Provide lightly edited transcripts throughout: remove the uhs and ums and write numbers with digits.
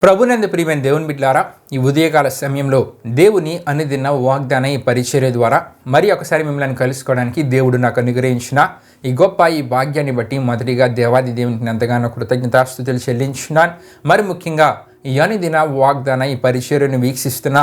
ప్రభునందు ప్రియమైన దేవుని బిడ్డలారా, ఈ ఉదయకాల సమయంలో దేవుని అనుదిన వాగ్దాన ఈ పరిచర్య ద్వారా మరి ఒకసారి మిమ్మల్ని కలుసుకోవడానికి దేవుడు నాకు అనుగ్రహించిన ఈ గొప్ప ఈ భాగ్యాన్ని బట్టి మొదటిగా దేవాది దేవునికి ఎంతగానో కృతజ్ఞతాస్తుతులు చెల్లించున్నాను. మరి ముఖ్యంగా ఈ అనుదిన వాగ్దాన ఈ పరిచర్యను వీక్షిస్తున్న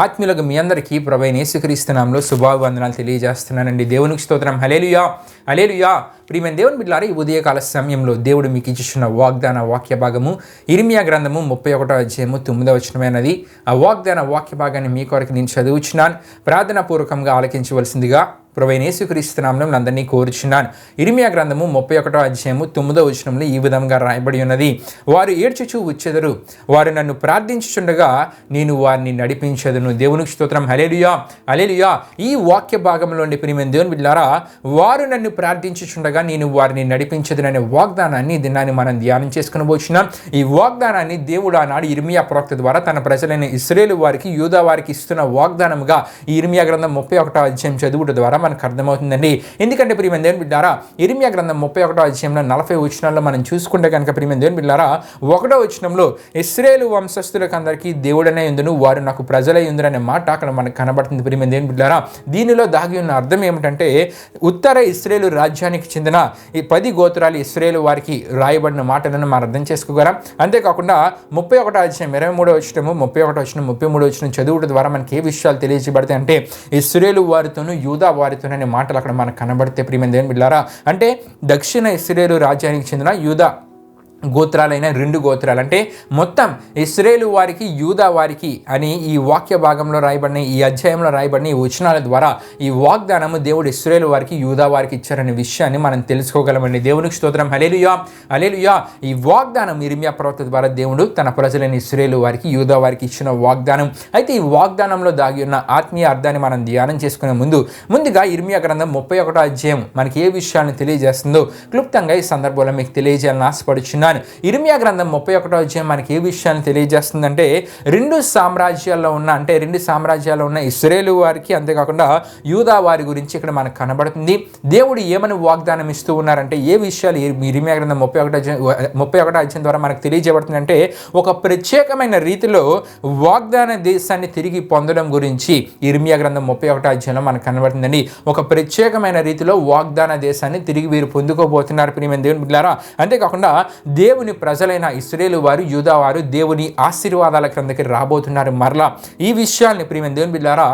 ఆత్మీయులకు మీ అందరికీ ప్రభువైన యేసుక్రీస్తు నామములో శుభాభివందనాలు తెలియజేస్తున్నానండి. దేవునికి స్తోత్రం. హల్లెలూయా, హల్లెలూయా. ప్రియమైన దేవుని బిడ్డలారా, ఈ ఉదయకాల సమయంలో దేవుడు మీకు ఇచ్చిన వాగ్దాన వాక్య భాగము ఇర్మియా గ్రంథము 31వ అధ్యాయము 9వ వచనమైనది. ఆ వాగ్దాన వాక్య భాగాన్ని మీ కొరకు నేను చదువుచున్నాను. ప్రార్థనాపూర్వకంగా ఆలకించవలసిందిగా ప్రభువైన యేసుక్రీస్తు నామములో అందరినీ కోరుచున్నాను. ఇర్మియా గ్రంథము 31వ అధ్యాయము 9వ వచనంలో ఈ విధంగా రాయబడి ఉన్నది. వారు ఏడ్చుచూ వచ్చెదరు, వారు నన్ను ప్రార్థించుచుండగా నేను వారిని నడిపించెదను. దేవునికి స్తోత్రం. హల్లెలూయా, హల్లెలూయా. ఈ వాక్య భాగంలోని ప్రియమైన దేవుని బిడ్డలారా, వారు నన్ను ప్రార్థించుచుండగా నేను వారిని నడిపించెదను అనే వాగ్దానాన్ని దినాన్ని మనం ధ్యానం చేసుకుని వచ్చినాం. ఈ వాగ్దానాన్ని దేవుడు ఆనాడు ఇర్మియా ప్రవక్త ద్వారా తన ప్రజలైన ఇశ్రాయేలు వారికి, యూదా వారికి ఇస్తున్న వాగ్దానముగా ఈ ఇర్మియా గ్రంథం 31వ అధ్యాయం చదువుట ద్వారా మనకు అర్థమవుతుందండి. ఎందుకంటే ప్రియమైన దేవుని బిడ్డలారా, ఇర్మియా గ్రంథం 31వ అధ్యాయంలో 40 వచనాల్లో మనం చూసుకుంటే కనుక ప్రియమైన దేవుని బిడ్డలారా, 1వ వచనంలో ఇశ్రాయేలు వంశస్థులకు అందరికీ దేవుడనే యుందును, వారు నాకు ప్రజలై యుందురు అనే మాట అక్కడ మనకు కనబడుతుంది. ప్రియమైన దేవుని బిడ్డలారా, దీనిలో దాగి ఉన్న అర్థం ఏమిటంటే ఉత్తర ఇశ్రాయేలు రాజ్యానికి చెందిన ఈ 10 గోత్రాలు ఇశ్రాయేలు వారికి రాయబడిన మాటలను మనం అర్థం చేసుకోగలం. అంతేకాకుండా 31వ అధ్యాయం 23వ వచనము 31వ వచనం 33వ వచనం చదువుట ద్వారా మనకి ఏ విషయాలు తెలియజేయబడతాయి అంటే ఇశ్రాయేలు వారితోనూ యూదా వారితోననే మాటలు అక్కడ మనకు కనబడితే ప్రియమైన దేవుని బిడ్డలారా, అంటే దక్షిణ ఇశ్రాయేలు రాజ్యానికి చెందిన యూదా గోత్రాలైన 2 గోత్రాలు అంటే మొత్తం ఇశ్రాయేలు వారికి, యూదా వారికి అని ఈ వాక్య భాగంలో రాయబడిన ఈ అధ్యాయంలో రాయబడిన ఈ వచనాల ద్వారా ఈ వాగ్దానము దేవుడు ఇశ్రాయేలు వారికి, యూదా వారికి ఇచ్చారనే విషయాన్ని మనం తెలుసుకోగలమండి. దేవునికి స్తోత్రం. హల్లెలూయా, హల్లెలూయా. ఈ వాగ్దానం ఇర్మియా ప్రవక్త ద్వారా దేవుడు తన ప్రజలైన ఇశ్రాయేలు వారికి, యూదా వారికి ఇచ్చిన వాగ్దానం. అయితే ఈ వాగ్దానంలో దాగి ఉన్న ఆత్మీయ అర్థాన్ని మనం ధ్యానం చేసుకునే ముందుగా ఇర్మియా గ్రంథం 31వ అధ్యాయం మనకి ఏ విషయాన్ని తెలియజేస్తుందో క్లుప్తంగా ఈ సందర్భంలో మీకు తెలియజేయాలని ఆశపడుచున్నాను. ఇర్మియా గ్రంథం 31వ అధ్యాయం మనకి ఏ విషయాన్ని తెలియజేస్తుందంటే రెండు సామ్రాజ్యాల్లో ఉన్న ఇశ్రాయేలు వారికి, అంతేకాకుండా యూదా వారి గురించి ఇక్కడ మనకు కనబడుతుంది. దేవుడు ఏమని వాగ్దానం ఇస్తూ ఉన్నారంటే ఏ విషయాలు ఇర్మియా గ్రంథం 31వ అధ్యాయం ద్వారా మనకు తెలియజేయబడుతుందంటే ఒక ప్రత్యేకమైన రీతిలో వాగ్దాన దేశాన్ని తిరిగి పొందడం గురించి ఇర్మియా గ్రంథం 31వ అధ్యాయంలో మనకు కనబడుతుందండి. ఒక ప్రత్యేకమైన రీతిలో వాగ్దాన దేశాన్ని తిరిగి వీరు పొందుకోబోతున్నారు ప్రియమైన దేవుని బిడ్డలారా. అంతేకాకుండా దేవుని ప్రజలైన ఇశ్రాయేలు వారు, యూదా వారు దేవుని ఆశీర్వాదాల క్రిందకి రాబోతున్నారు. మరలా ఈ విషయాల్ని ప్రియమైన దేవుని బిడ్డలారా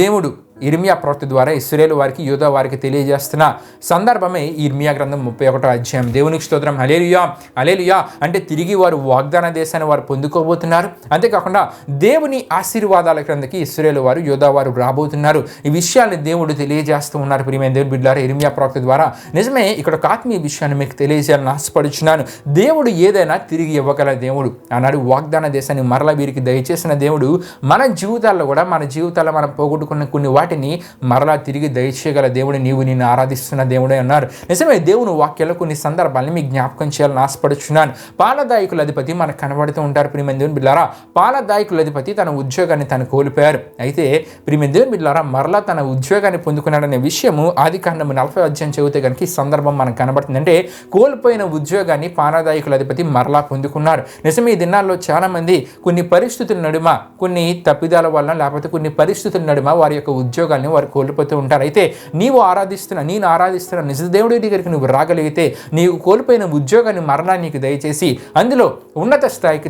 దేవుడు ఇర్మియా ప్రవక్త ద్వారా ఇశ్రాయేలు వారికి, యూదా వారికి తెలియజేస్తున్న సందర్భమే ఇర్మియా గ్రంథం 31వ అధ్యాయం. దేవునికి స్తోత్రం. హల్లెలూయా, హల్లెలూయా. అంటే తిరిగి వారు వాగ్దాన దేశాన్ని వారు పొందుకోబోతున్నారు. అంతేకాకుండా దేవుని ఆశీర్వాదాల క్రిందకి ఇశ్రాయేలు వారు, యూదా వారు రాబోతున్నారు. ఈ విషయాన్ని దేవుడు తెలియజేస్తూ ఉన్నారు ప్రియమైన దేవుని బిడ్డలారా ఇర్మియా ప్రవక్త ద్వారా. నిజమే, ఇక్కడ ఒక ఆత్మీయ విషయాన్ని మీకు తెలియజేయాలని ఆశపడుచున్నాను. దేవుడు ఏదైనా తిరిగి ఇవ్వగల దేవుడు. ఆనాడు వాగ్దాన దేశాన్ని మరలా వీరికి దయచేసిన దేవుడు మన జీవితాల్లో కూడా మనం పోగొట్టుకున్న కొన్ని వాటిని మరలా తిరిగి దయచేయగల దేవుడు. నిన్ను ఆరాధిస్తున్న దేవుడే అన్నారు. నిజమే, దేవుని వాక్యాల్లో కొన్ని సందర్భాలను మీకు జ్ఞాపకం చేయాలని ఆశపడుచున్నాను. పాలదాయకుల అధిపతి మనకు కనబడుతూ ఉంటారు ప్రియమైన దేవుని బిడ్డలారా. పాలదాయకుల అధిపతి తన ఉద్యోగాన్ని తను కోల్పోయారు. అయితే ప్రియమైన దేవుని బిడ్డలారా మరలా తన ఉద్యోగాన్ని పొందుకున్నాడనే విషయము ఆదికాండము 40వ అధ్యాయం చదివితే కనుక ఈ సందర్భం మనకు కనబడుతుంది. అంటే కోల్పోయిన ఉద్యోగాన్ని పాలదాయకుల అధిపతి మరలా పొందుకున్నారు. నిజమే, ఈ దినాల్లో చాలా మంది కొన్ని పరిస్థితుల నడుమ, కొన్ని తప్పిదాల వలన, లేకపోతే కొన్ని పరిస్థితుల నడుమ వారి యొక్క ఉద్యోగాల్ని వారు కోల్పోతూ ఉంటారు. అయితే నేను ఆరాధిస్తున్న నిజ దేవుడి దగ్గరికి నువ్వు రాగలిగితే నీవు కోల్పోయిన ఉద్యోగాన్ని మరలా నీకు దయచేసి అందులో ఉన్నత స్థాయికి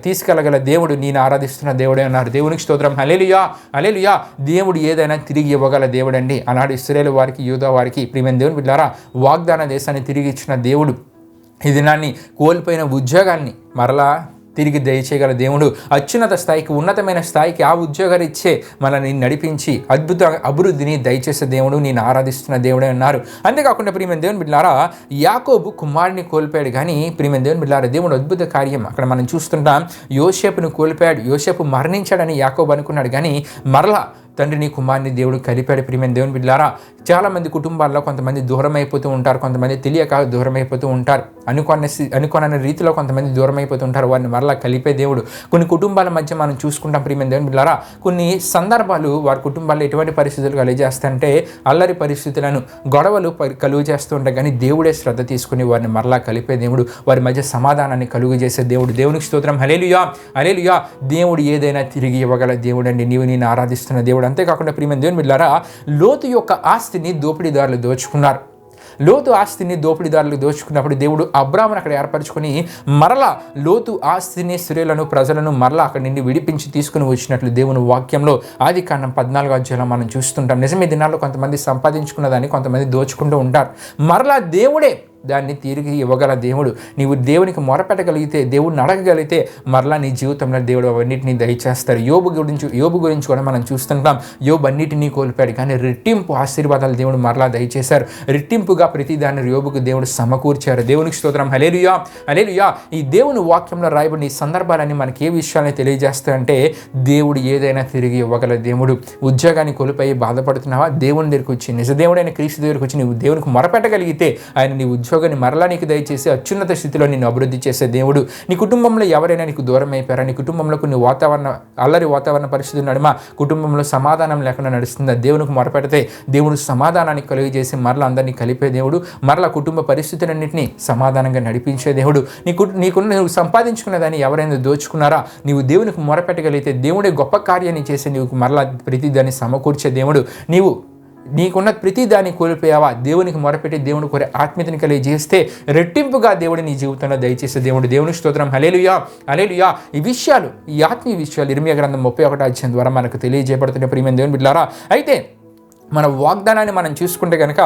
తీసుకెళ్ళగల దేవుడు నేను ఆరాధిస్తున్న దేవుడే అన్నారు. దేవునికి స్తోత్రం. హల్లెలూయా, హల్లెలూయా. దేవుడు ఏదైనా తిరిగి ఇవ్వగల దేవుడండి. ఆనాడు ఇశ్రాయేలు వారికి, యూదా వారికి ప్రియమైన దేవుని బిడ్డలారా వాగ్దాన దేశాన్ని తిరిగి ఇచ్చిన దేవుడు ఈ దినాన్ని కోల్పోయిన ఉద్యోగాన్ని మరలా తిరిగి దయచేయగల దేవుడు. అత్యున్నత స్థాయికి, ఉన్నతమైన స్థాయికి ఆ ఉద్యోగాలు ఇచ్చే మనల్ని నడిపించి అభివృద్ధిని దయచేసే దేవుడు, నేను ఆరాధిస్తున్న దేవుడే అన్నారు. అంతేకాకుండా ప్రియమైన దేవుని బిడ్డలారా యాకోబు కుమారుని కోల్పోయాడు, కానీ ప్రియమైన దేవుని బిడ్డలారా దేవుడు అద్భుత కార్యం అక్కడ మనం చూస్తుంటాం. యోసేపును కోల్పోయాడు. యోసేపు మరణించాడని యాకోబు అనుకున్నాడు, కానీ మరలా తండ్రిని కుమారుని దేవుడు కలిపాడు. ప్రియమైన దేవుని బిడ్డలారా చాలామంది కుటుంబాల్లో కొంతమంది దూరం అయిపోతూ ఉంటారు, కొంతమంది తెలియక దూరం అయిపోతూ ఉంటారు, అనుకోని రీతిలో కొంతమంది దూరం అయిపోతూ ఉంటారు. వారిని మరలా కలిపే దేవుడు. కొన్ని కుటుంబాల మధ్య మనం చూసుకుంటాం ప్రియమైన దేవుని బిడ్డలారా, కొన్ని సందర్భాలు వారి కుటుంబాల్లో ఎటువంటి పరిస్థితులు కలిగజేస్తాయంటే అల్లరి పరిస్థితులను, గొడవలు కలుగు చేస్తూ ఉంటాయి. కానీ దేవుడే శ్రద్ధ తీసుకుని వారిని మరలా కలిపే దేవుడు, వారి మధ్య సమాధానాన్ని కలుగు చేసే దేవుడు. దేవునికి స్తోత్రం. హల్లెలూయా, హల్లెలూయా. దేవుడు ఏదైనా తిరిగి ఇవ్వగల దేవుడు అండి. నేను ఆరాధిస్తున్న దేవుడు. అంతేకాకుండా ప్రియమైన దేవుని బిడ్డలారా, లోతు యొక్క ఆస్తిని దోపిడీదారులు దోచుకున్నారు. లోతు ఆస్తిని దోపిడీదారులు దోచుకున్నప్పుడు దేవుడు అబ్రామును అక్కడ ఏర్పరచుకొని మరలా లోతు ఆస్తిని, స్త్రీలను, ప్రజలను మరలా అక్కడి నుండి విడిపించి తీసుకుని వచ్చినట్లు దేవుని వాక్యంలో ఆదికాండం 14వ అధ్యాయంలో మనం చూస్తుంటాం. నిజమే, దినాల్లో కొంతమంది సంపాదించుకున్న దాన్ని కొంతమంది దోచుకుంటూ ఉంటారు. మరలా దేవుడే దాన్ని తిరిగి ఇవ్వగల దేవుడు. నీవు దేవునికి మొరపెట్టగలిగితే, దేవుడిని అడగగలిగితే మరలా నీ జీవితంలో దేవుడు అవన్నిటిని దయచేస్తారు. యోబు గురించి కూడా మనం చూస్తుంటాం. యోబు అన్నిటినీ కోల్పోయాడు, కానీ రెట్టింపు ఆశీర్వాదాలు దేవుడు మరలా దయచేశారు. రెట్టింపుగా ప్రతిదాన్ని యోబుకు దేవుడు సమకూర్చారు. దేవునికి స్తోత్రం. హల్లెలూయా, హల్లెలూయా. ఈ దేవుని వాక్యంలో రాయబడిన ఈ సందర్భాలన్నీ మనకి ఏ విషయాన్ని తెలియజేస్తాయంటే దేవుడు ఏదైనా తిరిగి ఇవ్వగల దేవుడు. ఉద్యోగాన్ని కోల్పోయి బాధపడుతున్నావా? దేవుని దగ్గరికి వచ్చి, నిజ దేవుడైన క్రీస్తు దగ్గరికి వచ్చి నువ్వు దేవునికి మొరపెట్టగలిగితే ఆయన నీ ఉద్యోగాన్ని మరలా నీకు దయచేసి అత్యున్నత స్థితిలో నిన్ను అభివృద్ధి చేసే దేవుడు. నీ కుటుంబంలో ఎవరైనా నీకు దూరం అయిపోయారా? నీ కుటుంబంలో కొన్ని అల్లరి వాతావరణ పరిస్థితులు నడుమ కుటుంబంలో సమాధానం లేకుండా నడుస్తుందా? దేవునికి మొరపెడితే దేవుడు సమాధానాన్ని కలుగజేసి మరలా అందరినీ కలిపే దేవుడు. మరలా కుటుంబ పరిస్థితులన్నింటినీ సమాధానంగా నడిపించే దేవుడు. నువ్వు సంపాదించుకున్న దాన్ని ఎవరైనా దోచుకున్నారా? నీవు దేవునికి మొరపెట్టగలిగితే దేవుడే గొప్ప కార్యాన్ని చేసి నీకు మరలా ప్రతి దాన్ని సమకూర్చే దేవుడు. నీకున్న ప్రతి దాన్ని కోల్పోయావా? దేవునికి మొరపెట్టి దేవుని కోరే ఆత్మీయతని కలిగజేస్తే రెట్టింపుగా దేవుడు నీ జీవితంలో దయచేసే దేవుడు. దేవుని స్తోత్రం. హల్లెలూయా, హల్లెలూయా. ఈ ఆత్మీయ విషయాలు ఇర్మీయా గ్రంథం 31వ అధ్యాయం ద్వారా మనకు తెలియజేయబడుతున్న ప్రియమైన దేవుని బిడ్డలారా, అయితే మన వాగ్దానాన్ని మనం చూసుకుంటే కనుక,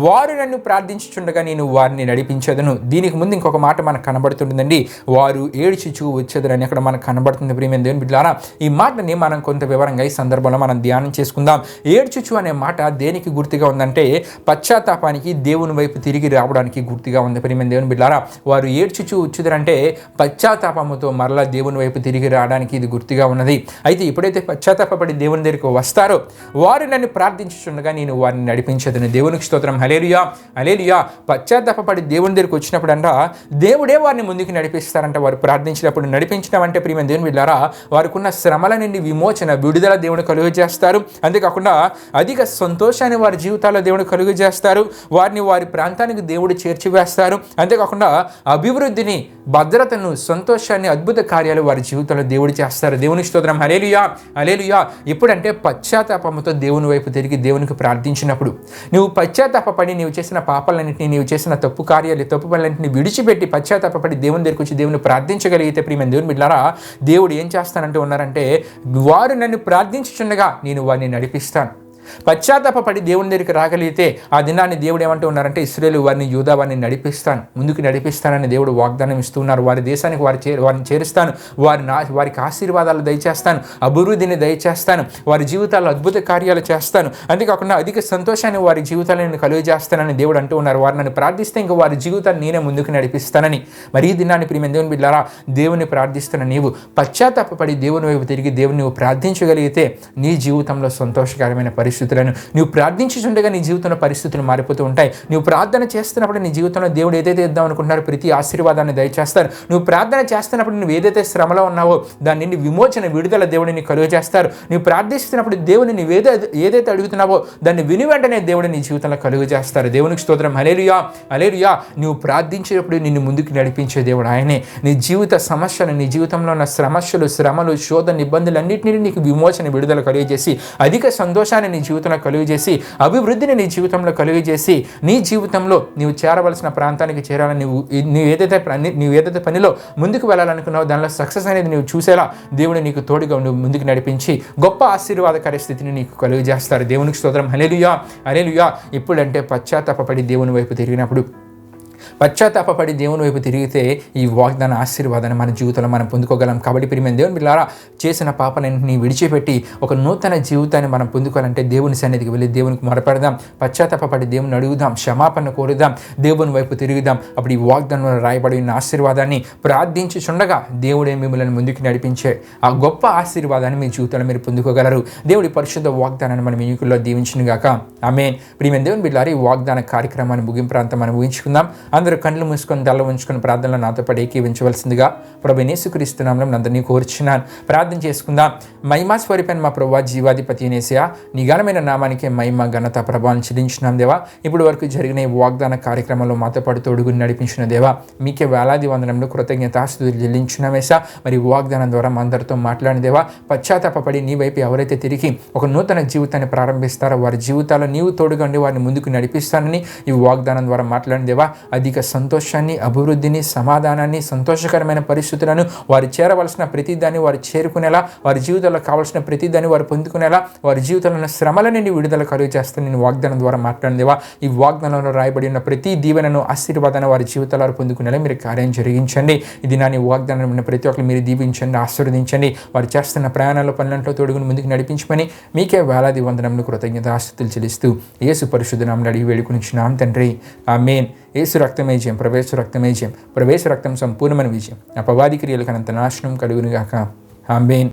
వారు నన్ను ప్రార్థించుచుండగా నేను వారిని నడిపించేదను. దీనికి ముందు ఇంకొక మాట మనకు కనబడుతుంటుందండి, వారు ఏడ్చుచూ వచ్చేదని అక్కడ మనకు కనబడుతుంది ప్రియమైన దేవుని బిడ్డలారా. ఈ మాటని మనం కొంత వివరంగా ఈ సందర్భంలో మనం ధ్యానం చేసుకుందాం. ఏడ్చుచు అనే మాట దేనికి గుర్తుగా ఉందంటే పశ్చాత్తాపానికి, దేవుని వైపు తిరిగి రావడానికి గుర్తుగా ఉంది ప్రియమైన దేవుని బిడ్డలారా. వారు ఏడ్చుచూ వచ్చుదరంటే పశ్చాత్తాపముతో మరలా దేవుని వైపు తిరిగి రావడానికి ఇది గుర్తుగా ఉన్నది. అయితే ఎప్పుడైతే పశ్చాత్తాపడి దేవుని దగ్గరికి వస్తారో వారు నన్ను ప్రార్థించు చుండగా నేను వారిని నడిపించదని. దేవునికి స్తోత్రం. హల్లెలూయా, హల్లెలూయా. పశ్చాత్తాపడి దేవుని దగ్గరికి వచ్చినప్పుడు అంట దేవుడే వారిని ముందుకు నడిపిస్తారంట. వారు ప్రార్థించినప్పుడు నడిపించడం అంటే ప్రియమైన దేవుని బిడ్డలారా, వారికి ఉన్న శ్రమల నుండి విమోచన, విడుదల దేవుడు కలుగజేస్తారు. అంతేకాకుండా అధిక సంతోషాన్ని వారి జీవితాల్లో దేవుడు కలుగజేస్తారు. వారిని వారి ప్రాంతానికి దేవుడు చేర్చివేస్తారు. అంతేకాకుండా అభివృద్ధిని, భద్రతను, సంతోషాన్ని, అద్భుత కార్యాలు వారి జీవితంలో దేవుడు చేస్తారు. దేవునికి స్తోత్రం. హల్లెలూయా, హల్లెలూయా. ఎప్పుడంటే పశ్చాత్తాపముతో దేవుని వైపు తిరిగి దేవునికి ప్రార్థించినప్పుడు, నువ్వు పశ్చాత్తాపడి నీవు చేసిన పాపాలన్నింటినీ, నీవు చేసిన తప్పు పనులన్నింటినీ విడిచిపెట్టి పశ్చాత్తాపడి దేవుని దగ్గరికి వచ్చి దేవుని ప్రార్థించగలిగితే ప్రియమైన దేవుని బిడ్డలారా, దేవుడు ఏం చేస్తానంటూ ఉన్నారంటే, వారు నన్ను ప్రార్థించుచుండగా నేను వారిని నడిపిస్తాను. పశ్చాత్తాపడి దేవుని దగ్గరికి రాగలిగితే ఆ దినాన్ని దేవుడు ఏమంటూ ఉన్నారంటే, ఇశ్రాయేలు వారిని, యూదా వారిని నడిపిస్తాను, ముందుకు నడిపిస్తానని దేవుడు వాగ్దానం ఇస్తున్నారు. వారి దేశానికి వారిని చేరుస్తాను, వారికి ఆశీర్వాదాలు దయచేస్తాను, అభివృద్ధిని దయచేస్తాను, వారి జీవితాల్లో అద్భుత కార్యాలు చేస్తాను. అంతేకాకుండా అధిక సంతోషాన్ని వారి జీవితాలను నేను కలుగజేస్తానని దేవుడు అంటూ ఉన్నారు. వారు నన్ను ప్రార్థిస్తే ఇంకా వారి జీవితాన్ని నేనే ముందుకు నడిపిస్తానని. మరి ఈ దినాన్ని ప్రియమైన దేవుని బిడ్డలారా, దేవుని ప్రార్థిస్తున్న నీవు పశ్చాత్తాపడి దేవుని వైపు తిరిగి దేవుని నువ్వు ప్రార్థించగలిగితే నీ జీవితంలో సంతోషకరమైన పరిస్థితులను, నువ్వు ప్రార్థించుండగా నీ జీవితంలో పరిస్థితులు మారిపోతూ ఉంటాయి. నువ్వు ప్రార్థన చేస్తున్నప్పుడు నీ జీవితంలో దేవుడు ఏదైతే ఇద్దాం అనుకుంటున్నారో ప్రతి ఆశీర్వాదాన్ని దయచేస్తారు. నువ్వు ప్రార్థన చేస్తున్నప్పుడు నువ్వు ఏదైతే శ్రమలో ఉన్నావో దాని నుండి విమోచన, విడుదల దేవుడిని కలుగజేస్తారు. నువ్వు ప్రార్థిస్తున్నప్పుడు దేవుని నువ్వు ఏదైతే అడుగుతున్నావో దాన్ని విని వెంటనే దేవుడు నీ జీవితంలో కలుగజేస్తారు. దేవునికి స్తోత్రం. హల్లెలూయా, హల్లెలూయా. నువ్వు ప్రార్థించేటప్పుడు నిన్ను ముందుకు నడిపించే దేవుడు ఆయనే. నీ జీవిత సమస్యలు, నీ జీవితంలో ఉన్న శ్రమలు, శోధన, ఇబ్బందులన్నింటినీ నీకు విమోచన, విడుదల కలుగజేసి అధిక సంతోషాన్ని నీ జీవితంలో కలుగజేసి అభివృద్ధిని నీ జీవితంలో కలుగజేసి నీ జీవితంలో నీవు చేరవలసిన ప్రాంతానికి చేరాలని, నీవు ఏదైతే పనిలో ముందుకు వెళ్ళాలనుకున్నావో దానిలో సక్సెస్ అనేది నువ్వు చూసేలా దేవుడు నీకు తోడుగా ఉండి ముందుకు నడిపించి గొప్ప ఆశీర్వాదకర స్థితిని నీకు కలుగజేస్తారు. దేవునికి స్తోత్రం. హల్లెలూయా, హల్లెలూయా. ఇప్పుడంటే పశ్చాత్తాపడి దేవుని వైపు తిరిగినప్పుడు పశ్చాత్తాపపడి దేవుని వైపు తిరిగితే ఈ వాగ్దాన ఆశీర్వాదాన్ని మన జీవితంలో మనం పొందుకోగలం. కాబట్టి ప్రియమైన దేవుని బిడ్డలారా, చేసిన పాపాలన్నింటినీ విడిచిపెట్టి ఒక నూతన జీవితాన్ని మనం పొందుకోవాలంటే దేవుని సన్నిధికి వెళ్ళి దేవునికి మొరపెడదాం, పశ్చాత్తాపపడి దేవుని అడుగుదాం, క్షమాపణ కోరుదాం, దేవుని వైపు తిరుగుదాం. అప్పుడు ఈ వాగ్దానంలో రాయబడి ఉన్న ఆశీర్వాదాన్ని ప్రార్థించుచుండగా దేవుడే మిమ్మల్ని ముందుకు నడిపించే ఆ గొప్ప ఆశీర్వాదాన్ని మీ జీవితంలో మీరు పొందుకోగలరు. దేవుడి పరిశుద్ధ వాగ్దానాన్ని మన ఎన్నికల్లో దీవించును గాక. ఆమేన్. ప్రియమైన దేవుని బిడ్డలారా, ఈ వాగ్దాన కార్యక్రమాన్ని ముగింపు మనం ఊహించుకుందాం. అందరూ కళ్ళు మూసుకొని దళ్ళ ఉంచుకొని ప్రార్థనలో నాతో పాటు ఏకీవించవలసిందిగా ప్రభువైన యేసుక్రీస్తు నామములో అందరినీ కోరుచున్నాను. ప్రార్థన చేసుకుందాం. మహిమా స్వరూపైన మా ప్రభువా, జీవాధిపతి యేసయ్యా, నీ ఘనమైన నామానికే మహిమ, ఘనత, ప్రభావం చెల్లించున్నాం దేవా. ఇప్పుడు వరకు జరిగిన ఈ వాగ్దాన కార్యక్రమంలో మాతో పాటు తోడుగుని నడిపించిన దేవా, మీకే వేలాది వందనంలో కృతజ్ఞతాస్తుతులు చెల్లించున్నామేసా. మరి వాగ్దానం ద్వారా మా అందరితో మాట్లాడిన దేవా, పశ్చాత్తాపపడి నీ వైపు ఎవరైతే తిరిగి ఒక నూతన జీవితాన్ని ప్రారంభిస్తారో వారి జీవితాల్లో నీవు తోడుగా ఉండి వారిని ముందుకు నడిపిస్తానని ఈ వాగ్దానం ద్వారా మాట్లాడిన దేవా, అధిక సంతోషాన్ని, అభివృద్ధిని, సమాధానాన్ని, సంతోషకరమైన పరిస్థితులను వారు చేరవలసిన ప్రతిదాన్ని వారు చేరుకునేలా, వారి జీవితంలో కావాల్సిన ప్రతిదాన్ని వారు పొందుకునేలా, వారి జీవితంలో శ్రమల నుండి విడుదల కలుగు చేస్తాను నేను వాగ్దానం ద్వారా మాట్లాడిన దేవా. ఈ వాగ్దానంలో రాయబడి ఉన్న ప్రతి దీవెనను, ఆశీర్వాదాన్ని వారి జీవితాల్లో పొందుకునేలా మీరు కార్యం జరిగించండి. ఇది నా వాగ్దానం ఉన్న ప్రతి ఒక్కరు మీరు దీవించండి, ఆశీర్వదించండి. వారు చేస్తున్న ప్రయాణాల పనులంట్లో తోడుగుని ముందుకు నడిపించమని మీకే వేలాది వందనములు కృతజ్ఞతాస్తుతులు చెల్లిస్తూ యేసు పరిశుద్ధ నామమున అడిగి వేడుకొనుచున్నాం తండ్రి. ఆమేన్. యేసు రక్తమే జయం, ప్రవేశ రక్తమే జయం, ప్రవేశ రక్తం సంపూర్ణమైన విజయం. అపవాది క్రియలకు అనంత నాశనం కలుగును గాక. ఆమేన్.